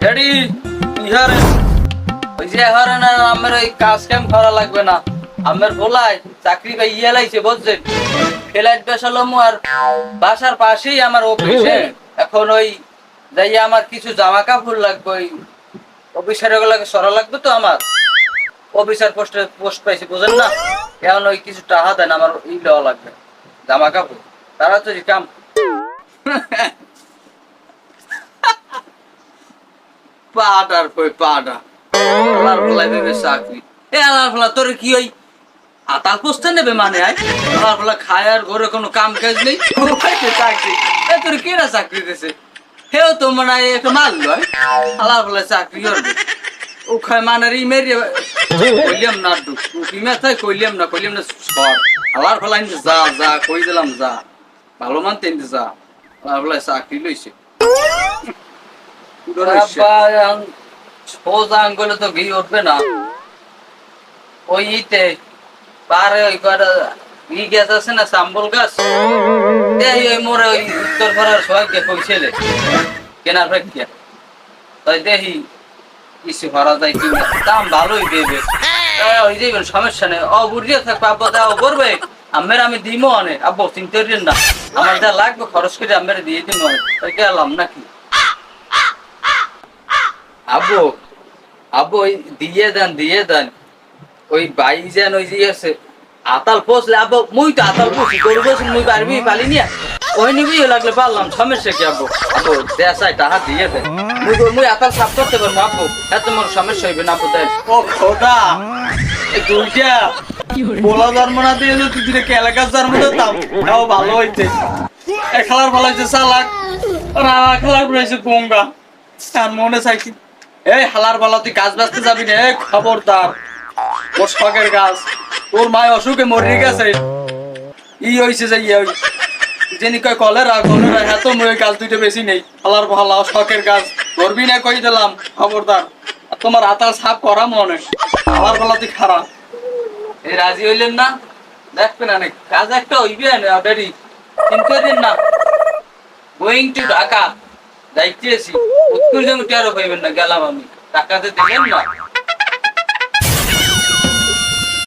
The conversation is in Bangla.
ড্যাডি ইহারে ওই যে হারে না আমার ওই কাজ কাম করা লাগবে না আমার বলাই চাকরি পাই ইয়া লাইছে বুঝছেন ফ্লাইট বেসালম আর বাসার পাশেই আমার অফিসে এখন ওই যাই আমার কিছু জামা কাপড় লাগবে ওই অফিসারের গুলাকে সরা লাগবে তো আমার অফিসার পোস্ট পাইছি বুঝেন না এখন ওই কিছু টাকা দেন আমার ই দেওয়া লাগবে জামা কাপড় তাড়াতাড়ি কাম পাটার কই পাটা আলার ফলাই দেবে চাকরি এ আলার ফলা তোর কি ওই আতাল পোস্টে নেবে মানে আলার ফলা খায় আর ঘরে কোনো কাম কাজ নেই চাকরি এ তোর কেরা চাকরি দিছে হেও তো মানে একটা মাল লয় আলার ফলা চাকরি করবে ও খায় মানে ই মেরে কইলাম না কি মেথায় কইলাম না সর আলার ফলা যা যা কই দিলাম যা ভালো মানতে যা আলার ফলা চাকরি লইছে সোজা আঙ্গুলে তো ঘি উঠবে না ওই ইতে পারে ওই কটা ই গাছ আছে না সাম্বল গাছ ওই মোরে ওই উত্তর পাড়ার সবাইকে কইছিলে কেনার প্রেক্ষিয়া তাই দেখি কিছু ভরা যায় কিনা দাম ভালোই দেবে ওই যাইবেন সমস্যা নেই বুড়িয়ে থাকবে আব্বা দাও করবে আমের আমি দিমো অনে আব্বু চিন্তা করেন না আমার যা লাগবে খরচ করে আমের দিয়ে দিমো ওই গেলাম নাকি আব্বু আব্বু ওই দিয়ে দেন ওই বাই যেন ওই যে আছে আতাল পোষলে আব্বু মুই তো আতাল পোষি গরু বসে মুই পারবি পালিনি ওই নিবি লাগলে পারলাম সমস্যা কি আব্বু আব্বু দেশাই টাকা দিয়ে দেন মুই আতাল সাফ করতে পারবো আব্বু এত মোর সমস্যা হইবে না আব্বু দেন ও খোদা এই দুইটা বলা জন্ম না দিয়ে তুই দিলে এলাকার জন্ম দিতাম তাও ভালো হইতে এক খেলার ভালো হয়েছে চালাক খেলার রয়েছে গঙ্গা তার মনে চাইছি এই হালার বালা তুই গাছ বাঁচতে যাবি না খবরদার ওর শখের গাছ তোর মায় অসুখে মরে গেছে ই হয়েছে যে যিনি কয় কলেরা হ্যাঁ তো ওই গাছ দুইটা বেশি নেই হালার ভালা শখের গাছ ধরবি না কই দিলাম খবরদার আর তোমার আতাল সাফ করা মনে হালার বালা তুই খারাপ এই রাজি হইলেন না দেখবেন না কাজ একটা হইবে না ড্যাডি চিন্তা দিন না গোয়িং টু ঢাকা যাইতেছি উত্তর জমি টেরো পাইবেন না গেলাম আমি টাকাতে দিলেন না